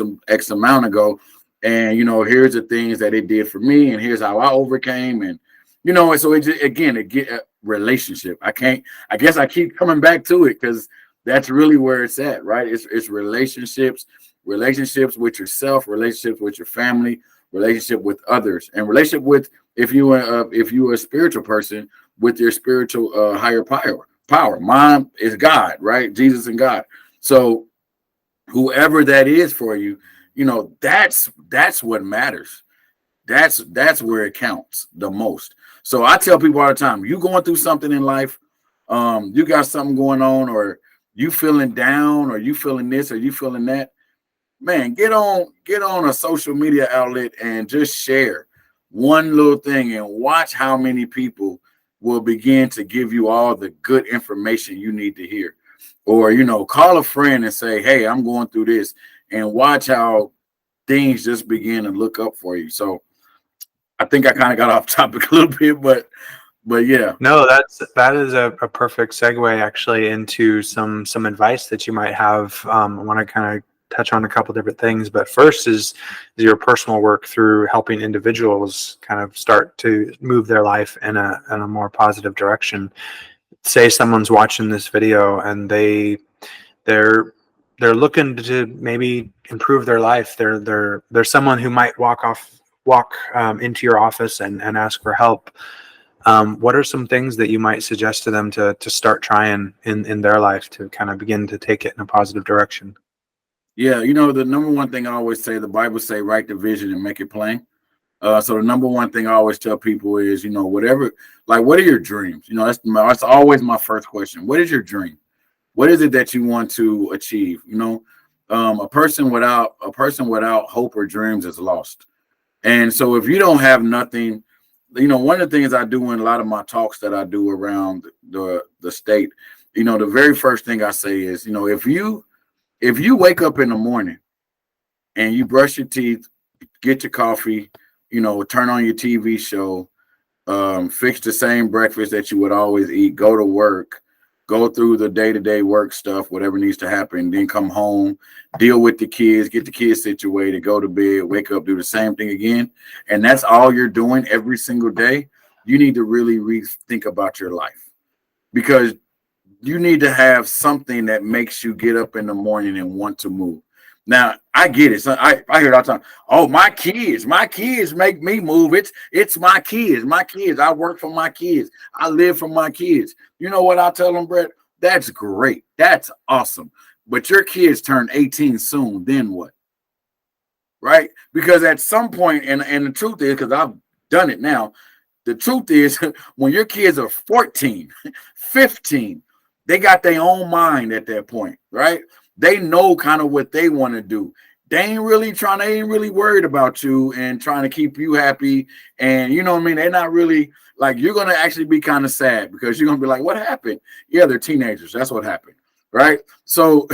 amount ago. And, here's the things that it did for me, and here's how I overcame. And, and so it get a relationship. I guess I keep coming back to it because that's really where it's at, right? It's relationships with yourself, relationships with your family, relationship with others, and relationship with, if you are a spiritual person, with your spiritual higher power. Mine is God, right? Jesus and God. So whoever that is for you, that's what matters. That's where it counts the most. So I tell people all the time, you going through something in life, you got something going on, or you feeling down, or you feeling this, or you feeling that, man, get on a social media outlet and just share one little thing and watch how many people will begin to give you all the good information you need to hear. Or, call a friend and say, hey, I'm going through this, and watch how things just begin to look up for you. So I think I kind of got off topic a little bit, but yeah.
No, that is a perfect segue actually into some advice that you might have. I want to kind of touch on a couple different things, but first is your personal work through helping individuals kind of start to move their life in a more positive direction. Say someone's watching this video and they're looking to maybe improve their life. They're someone who might walk into your office and ask for help. What are some things that you might suggest to them to start trying in their life to kind of begin to take it in a positive direction?
Yeah, the number one thing I always say, the Bible say, write the vision and make it plain. So the number one thing I always tell people is, whatever, like, what are your dreams? That's always my first question. What is your dream? What is it that you want to achieve? A person without hope or dreams is lost. And so if you don't have nothing, one of the things I do in a lot of my talks that I do around the state, the very first thing I say is, if you wake up in the morning and you brush your teeth, get your coffee, turn on your TV show, fix the same breakfast that you would always eat, go to work, go through the day-to-day work stuff, whatever needs to happen, then come home, deal with the kids, get the kids situated, go to bed, wake up, do the same thing again. And that's all you're doing every single day. You need to really rethink about your life, because you need to have something that makes you get up in the morning and want to move. Now, I get it. So I hear it all the time. Oh, my kids make me move. It's my kids. My kids. I work for my kids. I live for my kids. You know what I tell them, Brett? That's great. That's awesome. But your kids turn 18 soon. Then what? Right? Because at some point, and the truth is, because I've done it now, the truth is when your kids are 14, 15, they got their own mind at that point, right? They know kind of what they want to do. They ain't really worried about you and trying to keep you happy. And you know what I mean? They're not really, like, you're going to actually be kind of sad because you're going to be like, what happened? Yeah, they're teenagers. That's what happened. Right. So,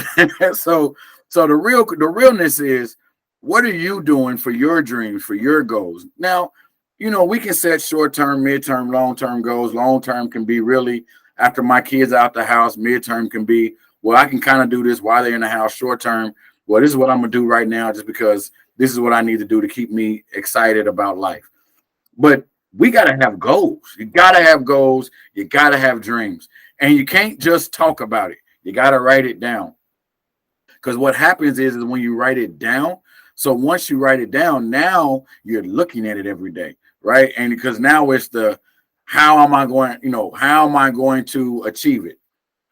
so the realness is, what are you doing for your dreams, for your goals? Now, we can set short-term, mid-term, long-term goals. Long-term can be really after my kids out the house. Mid-term can be, well, I can kind of do this while they're in the house. Short-term, well, this is what I'm going to do right now just because this is what I need to do to keep me excited about life. But we got to have goals. You got to have goals. You got to have dreams. And you can't just talk about it. You got to write it down. Because what happens is when you write it down, so once you write it down, now you're looking at it every day, right? And because now it's how am I going to achieve it?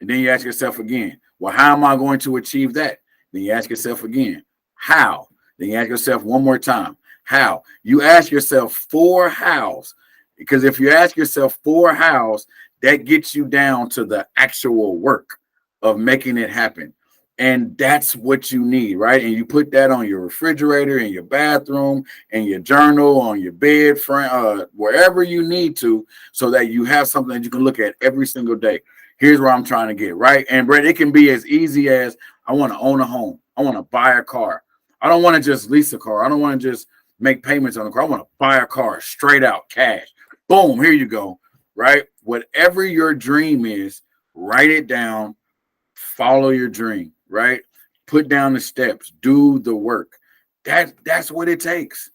And then you ask yourself again, well, how am I going to achieve that? Then you ask yourself again, how? Then you ask yourself one more time, how? You ask yourself 4 hows, because if you ask yourself 4 hows, that gets you down to the actual work of making it happen. And that's what you need, right? And you put that on your refrigerator, in your bathroom, in your journal, on your bed, wherever you need to, so that you have something that you can look at every single day. Here's where I'm trying to get, right? And Brett, it can be as easy as, I want to own a home. I want to buy a car. I don't want to just lease a car. I don't want to just make payments on a car. I want to buy a car straight out, cash. Boom, here you go, right? Whatever your dream is, write it down, follow your dream, right? Put down the steps, do the work. That's what it takes,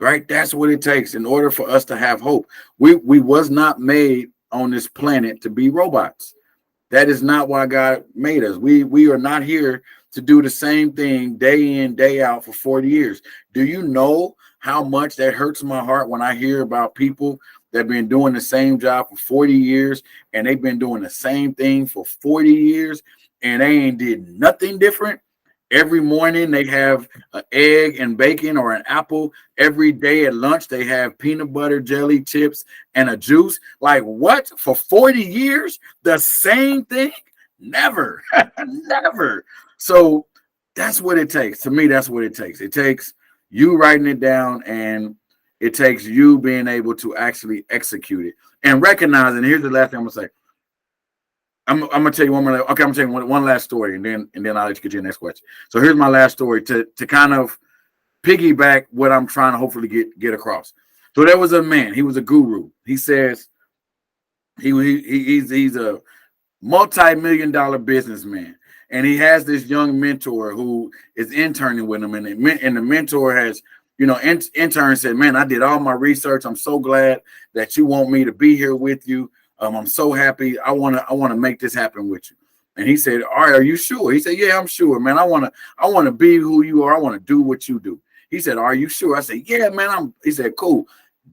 right? That's what it takes in order for us to have hope. We was not made on this planet to be robots. That is not why God made us. We are not here to do the same thing day in, day out for 40 years. Do you know how much that hurts my heart when I hear about people that have been doing the same job for 40 years and they've been doing the same thing for 40 years and they ain't did nothing different? Every morning they have an egg and bacon or an apple. Every day at lunch they have peanut butter, jelly, chips, and a juice. Like, what? For 40 years? The same thing? Never. Never. So that's what it takes. To me, that's what it takes. It takes you writing it down, and it takes you being able to actually execute it and recognizing. Here's the last thing I'm gonna say. I'm gonna tell you one more. Okay, I'm gonna tell you one last story, and then I'll let you get your next question. So here's my last story to kind of piggyback what I'm trying to hopefully get across. So there was a man. He was a guru. He says he's a multi-million-dollar businessman, and he has this young mentor who is interning with him, and the mentor has, intern said, "Man, I did all my research. I'm so glad that you want me to be here with you. I'm so happy. I want to make this happen with you." And he said, "All right, are you sure?" He said, "Yeah, I'm sure, man. I want to be who you are. I want to do what you do." He said, "Are you sure?" I said, "Yeah, man." He said, "Cool,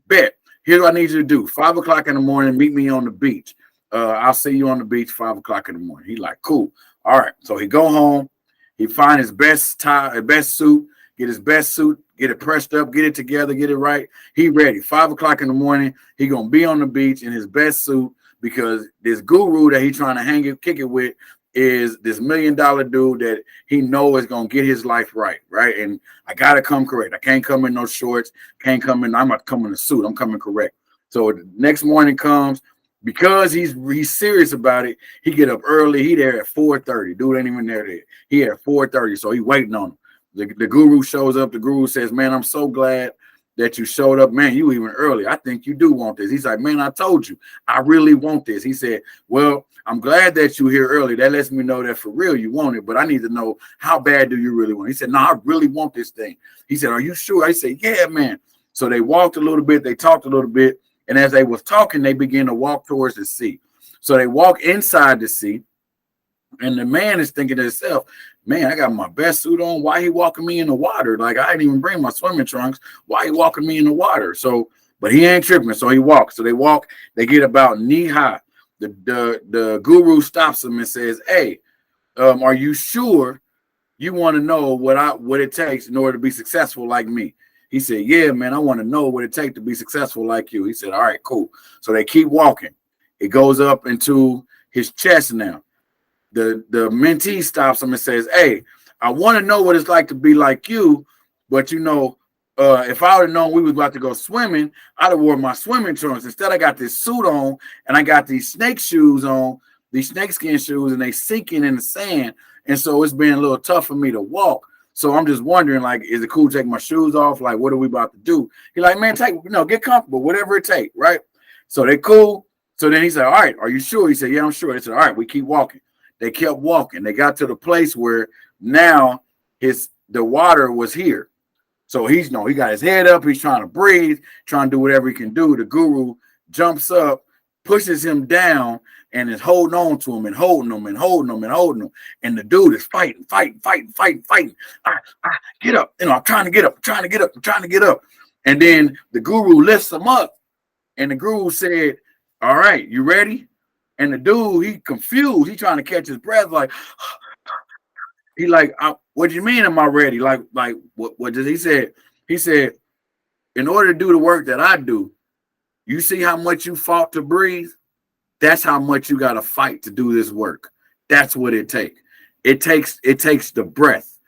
bet." Here's what I need you to do. 5 o'clock in the morning, meet me on the beach. I'll see you on the beach 5 o'clock in the morning. He like, cool. All right. So he go home. He find his best tie, his best suit, get his best suit, get it pressed up, get it together, get it right. He ready. 5 o'clock in the morning, he gonna be on the beach in his best suit because this guru that he trying to kick it with is this $1 million dude that he know is gonna get his life right, right? And I gotta come correct. I can't come in no shorts, can't come in. I'm not coming in a suit. I'm coming correct. So the next morning comes. Because he's serious about it, he get up early. He there at 4:30. Dude ain't even there. He at 4:30, so he waiting on him. The guru shows up. The guru says, "Man, I'm so glad that you showed up. Man, you even early. I think you do want this." He's like, "Man, I told you, I really want this." He said, "Well, I'm glad that you here early. That lets me know that for real you want it. But I need to know how bad do you really want it?" He said, "No, I really want this thing." He said, "Are you sure?" I said, "Yeah, man." So they walked a little bit. They talked a little bit. And as they was talking, they began to walk towards the sea. So they walk inside the sea. And the man is thinking to himself, man, I got my best suit on. Why he walking me in the water? Like, I didn't even bring my swimming trunks. Why he walking me in the water? So, but he ain't tripping. So he walks. So they walk. They get about knee high. The guru stops him and says, hey, are you sure you want to know what it takes in order to be successful like me? He said, yeah, man, I want to know what it takes to be successful like you. He said, all right, cool. So they keep walking. It goes up into his chest now. The mentee stops him and says, hey, I want to know what it's like to be like you. But, you know, if I would have known we was about to go swimming, I'd have worn my swimming trunks. Instead, I got this suit on and I got these snake shoes on, these snakeskin shoes, and they sinking in the sand. And so it's been a little tough for me to walk. So I'm just wondering, like, is it cool to take my shoes off? Like, what are we about to do? He's like, man, get comfortable, whatever it takes, right? So they cool. So then he said, all right, are you sure? He said, yeah, I'm sure. They said, all right, we keep walking. They kept walking. They got to the place where now the water was here. So he got his head up. He's trying to breathe, trying to do whatever he can do. The guru jumps up, pushes him down, and is holding on to him and holding him and holding him and holding him. And the dude is fighting. Get up. I'm trying to get up. And then the guru lifts him up. And the guru said, all right, you ready? And the dude, he confused. He trying to catch his breath. Like, he like, what do you mean am I ready? Like what does he said? He said, in order to do the work that I do, you see how much you fought to breathe? That's how much you got to fight to do this work. That's what it takes. It takes the breath.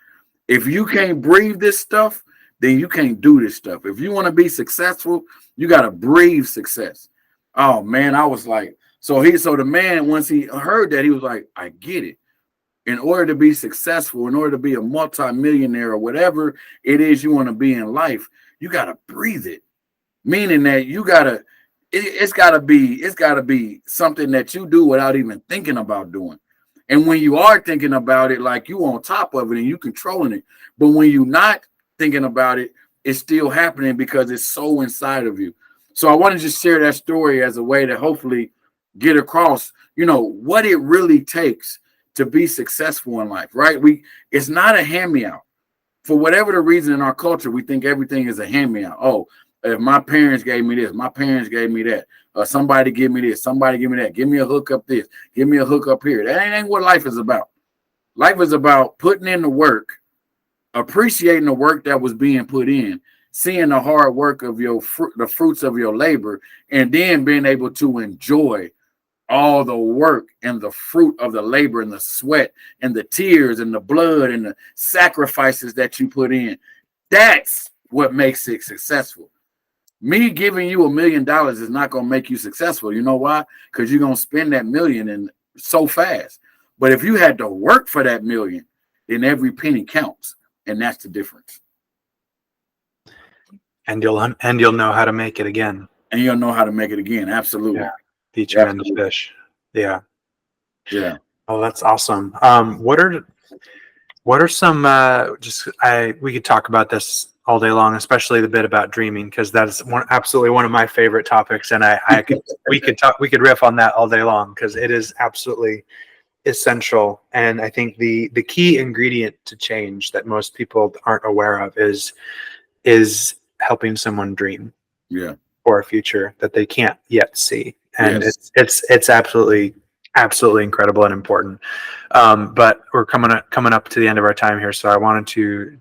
If you can't breathe this stuff, then you can't do this stuff. If you want to be successful, you got to breathe success. Oh man, I was like, so the man, once he heard that, he was like, I get it. In order to be successful, in order to be a multimillionaire or whatever it is you want to be in life, you got to breathe it. Meaning that it's gotta be something that you do without even thinking about doing. And when you are thinking about it, like you on top of it and you controlling it. But when you're not thinking about it, it's still happening because it's so inside of you. So I want to just share that story as a way to hopefully get across, what it really takes to be successful in life, right? It's not a hand-me-out. For whatever the reason in our culture, we think everything is a hand-me-out. Oh, if my parents gave me this, my parents gave me that. Somebody give me this, somebody give me that. Give me a hook up this, give me a hook up here. That ain't what life is about. Life is about putting in the work, appreciating the work that was being put in, seeing the hard work of the fruits of your labor, and then being able to enjoy all the work and the fruit of the labor and the sweat and the tears and the blood and the sacrifices that you put in. That's what makes it successful. Me giving you $1 million is not going to make you successful. You know why? Because you're going to spend that million and so fast. But if you had to work for that million, then every penny counts. And that's the difference.
And you'll know how to make it again.
And you'll know how to make it again. Absolutely.
Yeah. Teach a man to fish. Yeah.
Yeah.
Oh, that's awesome. What are some we could talk about this all day long, especially the bit about dreaming, because that's absolutely one of my favorite topics, and we could riff on that all day long because it is absolutely essential. And I think the key ingredient to change that most people aren't aware of is helping someone dream.
Yeah.
for a future that they can't yet see. And
Yes.
it's absolutely incredible and important. But we're coming up to the end of our time here, so I wanted to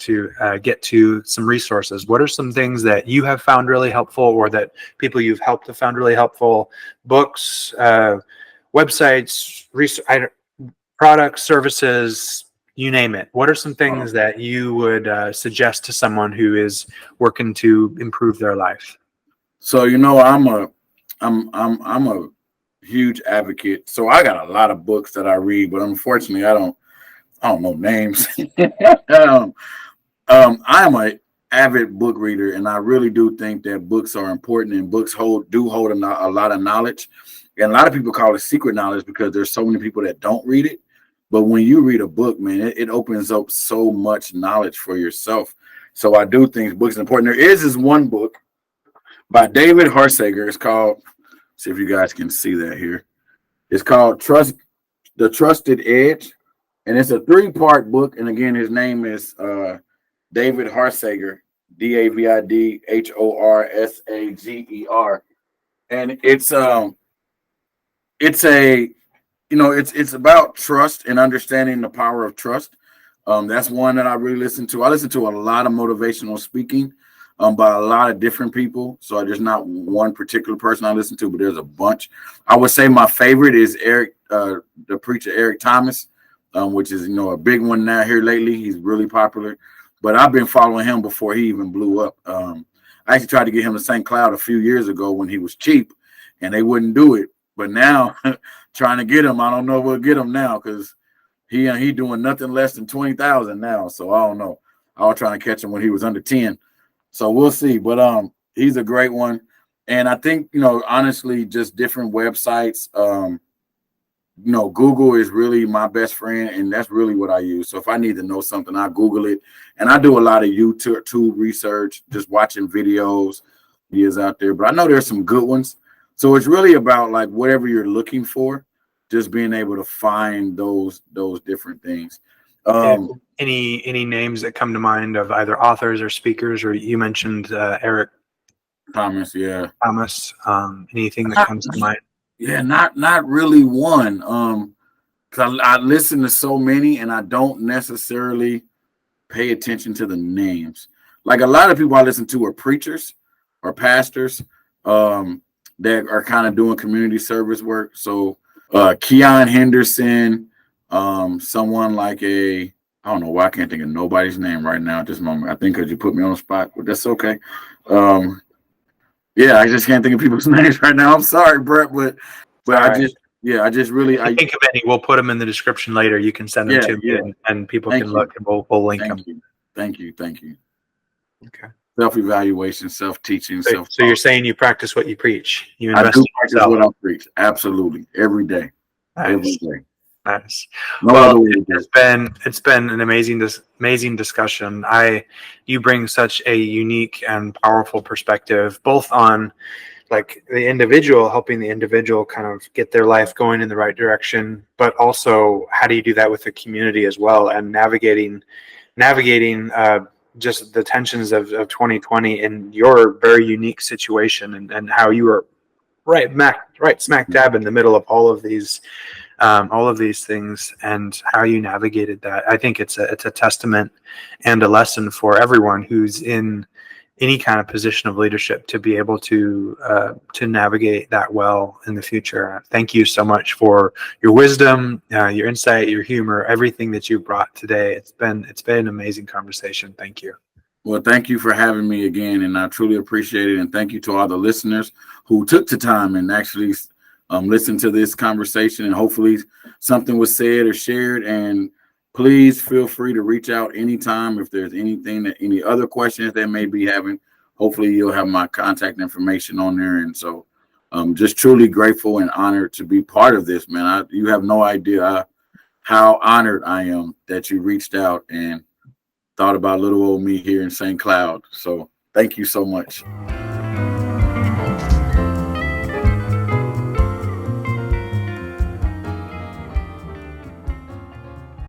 get to some resources. What are some things that you have found really helpful, or that people you've helped have found really helpful? Books, websites, products, services, you name it. What are some things that you would suggest to someone who is working to improve their life?
So I'm a huge advocate. So I got a lot of books that I read, but unfortunately I don't know names. I'm a avid book reader, and I really do think that books are important, and books hold a lot of knowledge. And a lot of people call it secret knowledge because there's so many people that don't read it. But when you read a book, man, it opens up so much knowledge for yourself. So I do think books are important. There is this one book by David Harsager. It's called, see if you guys can see that here. It's called The Trusted Edge. And it's a 3-part book. And again, his name is David Harsager, DavidHorsager. And it's about trust and understanding the power of trust. That's one that I really listen to. I listen to a lot of motivational speaking by a lot of different people. So there's not one particular person I listen to, but there's a bunch. I would say my favorite is the preacher Eric Thomas, which is a big one now here lately. He's really popular, but I've been following him before he even blew up. I actually tried to get him to St. Cloud a few years ago when he was cheap, and they wouldn't do it. But now, trying to get him, I don't know if we'll get him now because he doing nothing less than 20,000 now. So I don't know. I was trying to catch him when he was under 10. So we'll see. But he's a great one. And I think, honestly, just different websites. Google is really my best friend, and that's really what I use. So if I need to know something, I Google it. And I do a lot of YouTube research, just watching videos out there. But I know there's some good ones. So it's really about like whatever you're looking for, just being able to find those different things.
Any names that come to mind of either authors or speakers, or you mentioned Eric
Thomas, yeah.
Thomas. Anything that comes to mind?
Yeah, not really one. Because I listen to so many, and I don't necessarily pay attention to the names. Like a lot of people I listen to are preachers or pastors that are kind of doing community service work. So Keon Henderson, someone like I don't know why I can't think of nobody's name right now at this moment. I think because you put me on the spot, but that's okay. Yeah, I just can't think of people's names right now. I'm sorry, Brett, but I just really
I think of any. We'll put them in the description later. You can send them to me, and people can look, and we'll link them.
Thank you.
Okay.
Self-evaluation, self-teaching,
So you're saying you practice what you preach. You
I
invest
do
in
practice
yourself.
what I preach. Absolutely, every day.
Nice.
Every day.
Nice.
No
Well, it's been an amazing discussion. You bring such a unique and powerful perspective, both on like the individual, helping the individual kind of get their life going in the right direction, but also how do you do that with the community as well, and navigating just the tensions of 2020 in your very unique situation, and how you were right smack dab in the middle of all of these things, and how you navigated that. I think it's a testament and a lesson for everyone who's in any kind of position of leadership to be able to navigate that well in the future. Thank you so much for your wisdom, your insight, your humor, everything that you brought today. It's been an amazing conversation. Thank you.
Well, thank you for having me again, and I truly appreciate it. And thank you to all the listeners who took the time and actually listen to this conversation. And hopefully something was said or shared. And please feel free to reach out anytime if there's any other questions they may be having. Hopefully you'll have my contact information on there. And so I'm just truly grateful and honored to be part of this, man. You have no idea how honored I am that you reached out and thought about little old me here in St. Cloud. So thank you so much.